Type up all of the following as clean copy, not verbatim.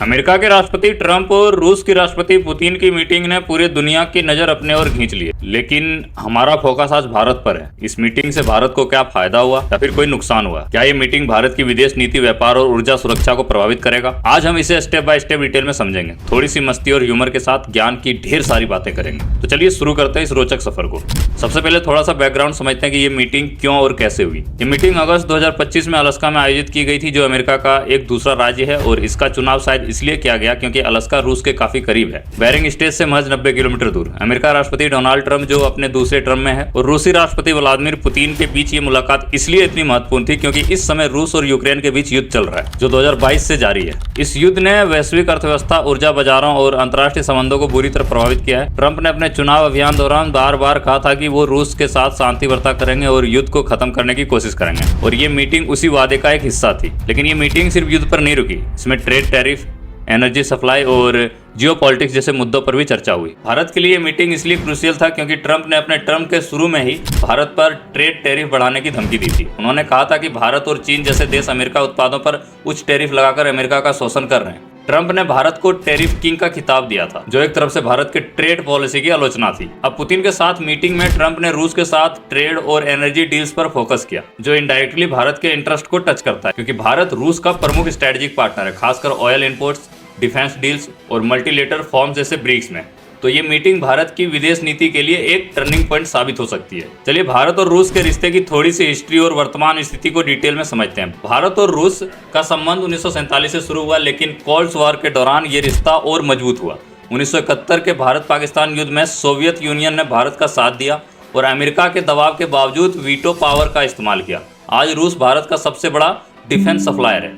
America के राष्ट्रपति Trump और रूस के राष्ट्रपति पुतिन की मीटिंग ने पूरी दुनिया की नजर अपने ओर खींच ली है। लेकिन हमारा फोकस आज भारत पर है। इस मीटिंग से भारत को क्या फायदा हुआ या फिर कोई नुकसान हुआ? क्या ये मीटिंग भारत की विदेश नीति, व्यापार और ऊर्जा सुरक्षा को प्रभावित करेगा? आज हम इसे स्टेप बाय स्टेप डिटेल में समझेंगे। थोड़ी सी मस्ती और ह्यूमर के साथ ज्ञान की ढेर सारी बातें करेंगे। तो चलिए शुरू करते हैं इस रोचक सफर को। सबसे पहले थोड़ा सा बैकग्राउंड समझते हैं कि ये मीटिंग क्यों और कैसे हुई। ये मीटिंग अगस्त 2025 में अलास्का में आयोजित की गई थी, जो अमेरिका का एक दूसरा राज्य है, और इसका चुनाव शायद इसलिए किया गया क्योंकि अलास्का रूस के काफी करीब है, बेरिंग स्टेट से महज 90 किलोमीटर दूर। अमेरिका राष्ट्रपति डोनाल्ड ट्रंप जो अपने दूसरे टर्म में है और रूसी राष्ट्रपति व्लादिमीर पुतिन के बीच ये मुलाकात इसलिए इतनी महत्वपूर्ण थी क्योंकि इस समय रूस और यूक्रेन के बीच युद्ध चल रहा है, जो 2022 से जारी है। इस युद्ध ने वैश्विक अर्थव्यवस्था, ऊर्जा बाजारों और अंतर्राष्ट्रीय संबंधों को बुरी तरह प्रभावित किया है। ट्रंप ने अपने चुनाव अभियान दौरान बार बार कहा था कि वो रूस के साथ शांति वार्ता करेंगे और युद्ध को खत्म करने की कोशिश करेंगे, और ये मीटिंग उसी वादे का एक हिस्सा थी। लेकिन ये मीटिंग सिर्फ युद्ध पर नहीं रुकी। इसमें ट्रेड, टैरिफ, एनर्जी सप्लाई और जियोपॉलिटिक्स जैसे मुद्दों पर भी चर्चा हुई। भारत के लिए मीटिंग इसलिए क्रूशियल था क्योंकि ट्रंप ने अपने टर्म के शुरू में ही भारत पर ट्रेड टैरिफ बढ़ाने की धमकी दी थी। उन्होंने कहा था कि भारत और चीन जैसे देश अमेरिका उत्पादों पर उच्च टैरिफ लगाकर अमेरिका का शोषण कर रहे हैं। ट्रंप ने भारत को टैरिफ किंग का खिताब दिया था, जो एक तरफ से भारत के ट्रेड पॉलिसी की आलोचना थी। अब पुतिन के साथ मीटिंग में ट्रंप ने रूस के साथ ट्रेड और एनर्जी डील्स पर फोकस किया, जो इनडायरेक्टली भारत के इंटरेस्ट को टच करता है, क्योंकि भारत रूस का प्रमुख स्ट्रेटेजिक पार्टनर है, खासकर ऑयल इंपोर्ट्स, डिफेंस डील्स और मल्टीलेटरल फॉर्म जैसे ब्रिक्स में। तो ये मीटिंग भारत की विदेश नीति के लिए एक टर्निंग पॉइंट साबित हो सकती है। चलिए भारत और रूस के रिश्ते की थोड़ी सी हिस्ट्री और वर्तमान स्थिति को डिटेल में समझते हैं। भारत और रूस का संबंध 1947 से शुरू हुआ, लेकिन कोल्ड वॉर के दौरान ये रिश्ता और मजबूत हुआ। 1971 के भारत पाकिस्तान युद्ध में सोवियत यूनियन ने भारत का साथ दिया और अमेरिका के दबाव के बावजूद वीटो पावर का इस्तेमाल किया। आज रूस भारत का सबसे बड़ा डिफेंस सप्लायर है।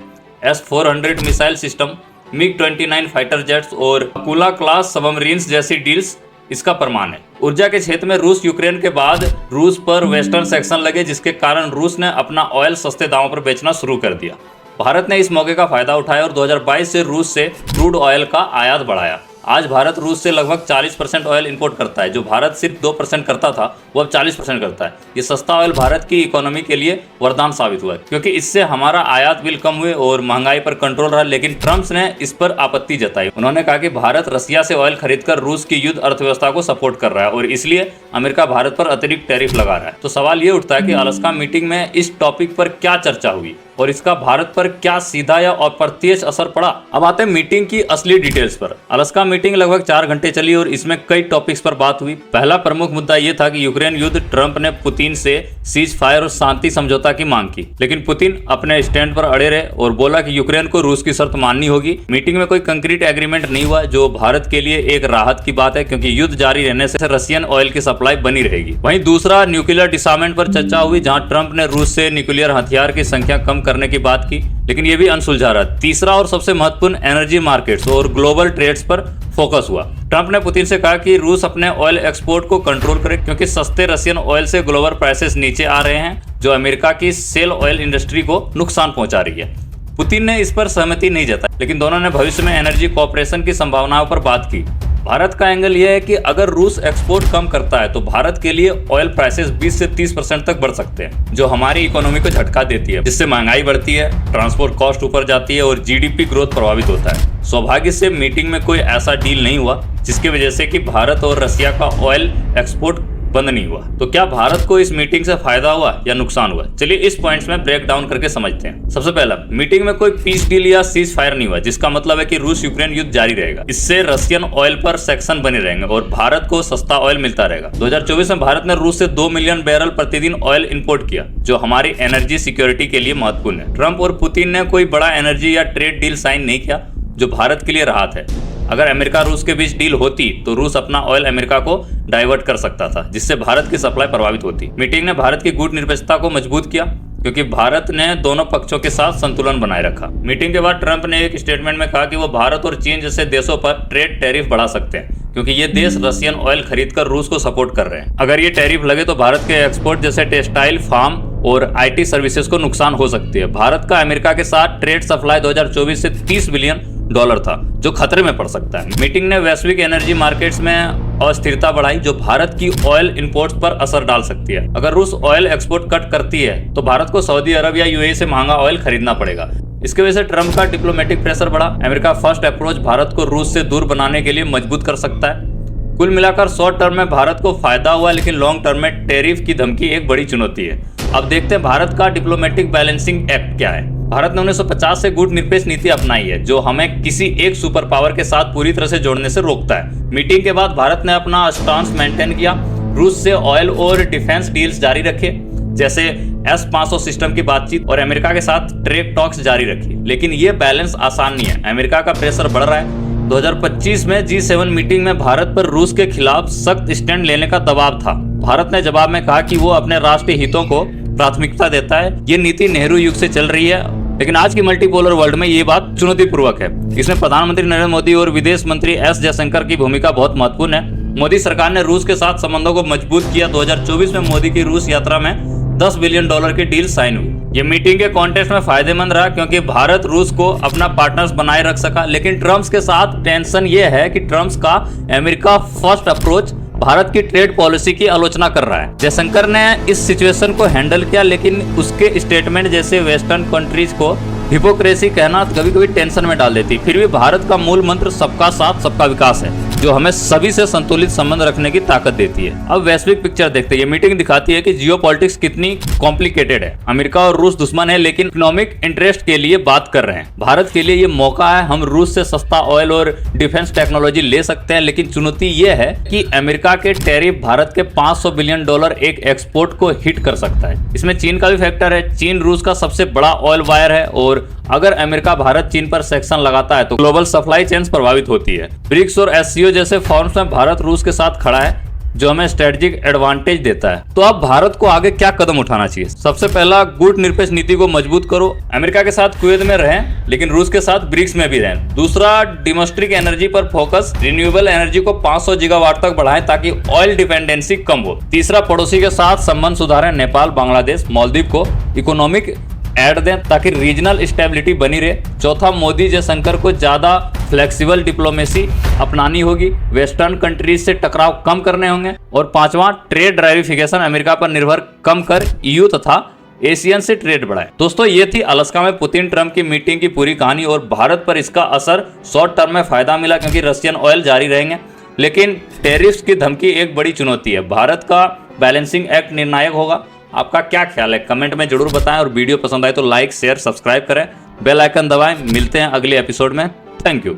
S-400 missile system, MiG-29 fighter jets और अकूला क्लास सबमरीन्स जैसी डील्स इसका प्रमाण है। ऊर्जा के क्षेत्र में रूस यूक्रेन के बाद रूस पर वेस्टर्न सैंक्शन लगे, जिसके कारण रूस ने अपना ऑयल सस्ते दामों पर बेचना शुरू कर दिया। भारत ने इस मौके का फायदा उठाया और 2022 से रूस से क्रूड ऑयल का आयात बढ़ाया। आज भारत रूस से लगभग 40% ऑयल इंपोर्ट करता है। जो भारत सिर्फ 2% करता था, वो अब 40% करता है। ये सस्ता ऑयल भारत की इकोनॉमी के लिए वरदान साबित हुआ है, क्योंकि इससे हमारा आयात बिल कम हुए और महंगाई पर कंट्रोल रहा। लेकिन ट्रंप ने इस पर आपत्ति जताई। उन्होंने कहा कि भारत रसिया से ऑयल खरीदकर रूस की युद्ध अर्थव्यवस्था को सपोर्ट कर रहा है और इसलिए अमेरिका भारत पर अतिरिक्त टैरिफ लगा रहा है। तो सवाल ये उठता है कि अलास्का मीटिंग में इस टॉपिक पर क्या चर्चा हुई और इसका भारत पर क्या सीधा या अप्रत्यक्ष असर पड़ा। अब आते हैं मीटिंग की असली डिटेल्स पर। अलास्का मीटिंग लगभग 4 घंटे चली और इसमें कई टॉपिक्स पर बात हुई। पहला प्रमुख मुद्दा यह था कि यूक्रेन युद्ध। ट्रंप ने पुतिन से सीज फायर और शांति समझौता की मांग की, लेकिन पुतिन अपने स्टैंड पर अड़े रहे और बोला कि यूक्रेन को रूस की शर्त माननी होगी। मीटिंग में कोई कंक्रीट एग्रीमेंट नहीं हुआ, जो भारत के लिए एक राहत की बात है, क्योंकि युद्ध जारी रहने से रशियन ऑयल की सप्लाई बनी रहेगी। वहीं दूसरा न्यूक्लियर डिसआर्ममेंट पर चर्चा हुई, जहां ट्रंप ने रूस से न्यूक्लियर हथियार की संख्या कम करने की बात की, लेकिन यह भी अनसुलझा रहा। तीसरा और सबसे महत्वपूर्ण एनर्जी मार्केट्स और ग्लोबल ट्रेड्स पर फोकस हुआ। ट्रंप ने पुतिन से कहा कि रूस अपने ऑयल एक्सपोर्ट को कंट्रोल करे, क्योंकि सस्ते रशियन ऑयल से ग्लोबल प्राइसेस नीचे आ रहे हैं, जो अमेरिका की सेल ऑयल इंडस्ट्री को नुकसान पहुंचा रही है। पुतिन ने इस पर सहमति नहीं जताई, लेकिन दोनों ने भविष्य में एनर्जी कोऑपरेशन की संभावनाओं पर बात की। भारत का एंगल यह है कि अगर रूस एक्सपोर्ट कम करता है तो भारत के लिए ऑयल प्राइसेस 20 से 30% तक बढ़ सकते हैं, जो हमारी इकोनॉमी को झटका देती है, जिससे महंगाई बढ़ती है, ट्रांसपोर्ट कॉस्ट ऊपर जाती है और जीडीपी ग्रोथ प्रभावित होता है। सौभाग्य से मीटिंग में कोई ऐसा डील नहीं हुआ जिसकी वजह से कि भारत और रसिया का ऑयल एक्सपोर्ट बंद नहीं हुआ। तो क्या भारत को इस मीटिंग से फायदा हुआ या नुकसान हुआ? चलिए इस पॉइंट्स में ब्रेक डाउन करके समझते हैं। सबसे पहला, मीटिंग में कोई पीस डील या सीज फायर नहीं हुआ, जिसका मतलब है कि रूस यूक्रेन युद्ध जारी रहेगा। इससे रशियन ऑयल पर सैंक्शन बने रहेंगे और भारत को सस्ता ऑयल मिलता रहेगा। 2024 में भारत ने रूस से 2 मिलियन बैरल प्रतिदिन ऑयल इंपोर्ट किया, जो हमारी एनर्जी सिक्योरिटी के लिए महत्वपूर्ण है। ट्रंप और पुतिन ने कोई बड़ा एनर्जी या ट्रेड डील साइन नहीं किया, जो भारत के लिए राहत है। अगर अमेरिका रूस के बीच डील होती तो रूस अपना ऑयल अमेरिका को डाइवर्ट कर सकता था, जिससे भारत की सप्लाई प्रभावित होती। मीटिंग ने भारत की कूटनीतिकता को मजबूत किया, क्योंकि भारत ने दोनों पक्षों के साथ संतुलन बनाए रखा। मीटिंग के बाद ट्रंप ने एक स्टेटमेंट में कहा कि वो भारत और चीन जैसे देशों पर ट्रेड टैरिफ बढ़ा सकते हैं, क्योंकि ये देश रशियन ऑयल खरीदकर रूस को सपोर्ट कर रहे हैं। अगर ये टैरिफ लगे तो भारत के एक्सपोर्ट जैसे टेक्सटाइल, फार्म और IT सर्विसेज को नुकसान हो सकती है। भारत का अमेरिका के साथ ट्रेड सप्लाई 2024 से $30 बिलियन डॉलर था, जो खतरे में पड़ सकता है। मीटिंग ने वैश्विक एनर्जी मार्केट्स में अस्थिरता बढ़ाई, जो भारत की ऑयल इंपोर्ट्स पर असर डाल सकती है। अगर रूस ऑयल एक्सपोर्ट कट करती है तो भारत को सऊदी अरब या यूएई से महंगा ऑयल खरीदना पड़ेगा। इसकी वजह से ट्रम्प का डिप्लोमेटिक प्रेशर बढ़ा। अमेरिका फर्स्ट अप्रोच भारत को रूस से दूर बनाने के लिए मजबूत कर सकता है। कुल मिलाकर शॉर्ट टर्म में भारत को फायदा हुआ, लेकिन लॉन्ग टर्म में टैरिफ की धमकी एक बड़ी चुनौती है। अब देखते हैं भारत का डिप्लोमेटिक बैलेंसिंग एक्ट क्या है। भारत ने 1950 से गुटनिरपेक्ष नीति अपनाई है, जो हमें किसी एक सुपर पावर के साथ पूरी तरह से जोड़ने से रोकता है। मीटिंग के बाद भारत ने अपना स्टांस मेंटेन किया, रूस से ऑयल और डिफेंस डील्स जारी रखे, जैसे S-500 सिस्टम की बातचीत, और अमेरिका के साथ ट्रेड टॉक्स जारी रखी। लेकिन ये बैलेंस आसान नहीं है, अमेरिका का प्रेशर बढ़ रहा है। 2025 में G7 मीटिंग में भारत पर रूस के खिलाफ सख्त स्टैंड लेने का दबाव था। भारत ने जवाब में कहा कि वो अपने राष्ट्रीय हितों को प्राथमिकता देता है। ये नीति नेहरू युग से चल रही है, लेकिन आज की मल्टीपोलर वर्ल्ड में ये बात चुनौतीपूर्वक है। इसमें प्रधानमंत्री नरेंद्र मोदी और विदेश मंत्री एस जयशंकर की भूमिका बहुत महत्वपूर्ण है। मोदी सरकार ने रूस के साथ संबंधों को मजबूत किया। 2024 में मोदी की रूस यात्रा में $10 बिलियन की डील साइन हुई। ये मीटिंग के कॉन्टेक्स्ट में फायदेमंद रहा, क्योंकि भारत रूस को अपना पार्टनर्स बनाए रख सका। लेकिन ट्रम्प के साथ टेंशन ये है कि ट्रम्प का अमेरिका फर्स्ट अप्रोच भारत की ट्रेड पॉलिसी की आलोचना कर रहा है। जयशंकर ने इस सिचुएशन को हैंडल किया, लेकिन उसके स्टेटमेंट जैसे वेस्टर्न कंट्रीज को हिपोक्रेसी कहना कभी कभी टेंशन में डाल देती। फिर भी भारत का मूल मंत्र सबका साथ सबका विकास है, जो हमें सभी से संतुलित संबंध रखने की ताकत देती है। अब वैश्विक पिक्चर देखते हैं। ये मीटिंग दिखाती है कि जियोपॉलिटिक्स कितनी कॉम्प्लिकेटेड है। अमेरिका और रूस दुश्मन है, लेकिन इकोनॉमिक इंटरेस्ट के लिए बात कर रहे हैं। भारत के लिए ये मौका है, हम रूस से सस्ता ऑयल और डिफेंस टेक्नोलॉजी ले सकते हैं। लेकिन चुनौती ये है कि अमेरिका के टैरिफ भारत के $500 बिलियन एक एक्सपोर्ट को हिट कर सकता है। इसमें चीन का भी फैक्टर है। चीन रूस का सबसे बड़ा ऑयल बायर है, और अगर अमेरिका भारत चीन पर सेक्शन लगाता है तो ग्लोबल सप्लाई चेन्स प्रभावित होती है। ब्रिक्स और SCO जैसे फॉर्म्स में भारत रूस के साथ खड़ा है, जो हमें स्ट्रेटेजिक एडवांटेज देता है। तो अब भारत को आगे क्या कदम उठाना चाहिए? सबसे पहला, गुटनिरपेक्ष नीति को मजबूत करो। अमेरिका के साथ कुवैत में रहें, लेकिन रूस के साथ ब्रिक्स में भी रहें। दूसरा, डोमेस्टिक एनर्जी पर फोकस, रिन्यूएबल एनर्जी को 500 गीगावाट तक बढ़ाएं ताकि ऑयल डिपेंडेंसी कम हो। तीसरा, पड़ोसी के साथ संबंध सुधारें, नेपाल, बांग्लादेश, मालदीव को इकोनॉमिक ऐड दें ताकि रीजनल स्टेबिलिटी बनी रहे। चौथा, मोदी जयशंकर को ज्यादा फ्लेक्सिबल डिप्लोमेसी अपनानी होगी, वेस्टर्न कंट्रीज से टकराव कम करने होंगे। और पांचवा, ट्रेड ड्राइविफिकेशन, अमेरिका पर निर्भर कम कर EU तथा एशियन से ट्रेड बढ़ाए। दोस्तों, ये थी अलास्का में पुतिन ट्रम्प की मीटिंग की पूरी कहानी, और भारत पर इसका असर शॉर्ट टर्म में फायदा मिला क्योंकि रशियन ऑयल जारी रहेंगे, लेकिन टैरिफ्स की धमकी एक बड़ी चुनौती है। भारत का बैलेंसिंग एक्ट निर्णायक होगा। आपका क्या ख्याल है? कमेंट में जरूर बताएं, और वीडियो पसंद आए तो लाइक, शेयर, सब्सक्राइब करें, बेल आइकन दबाएं। मिलते हैं अगले एपिसोड में। Thank you.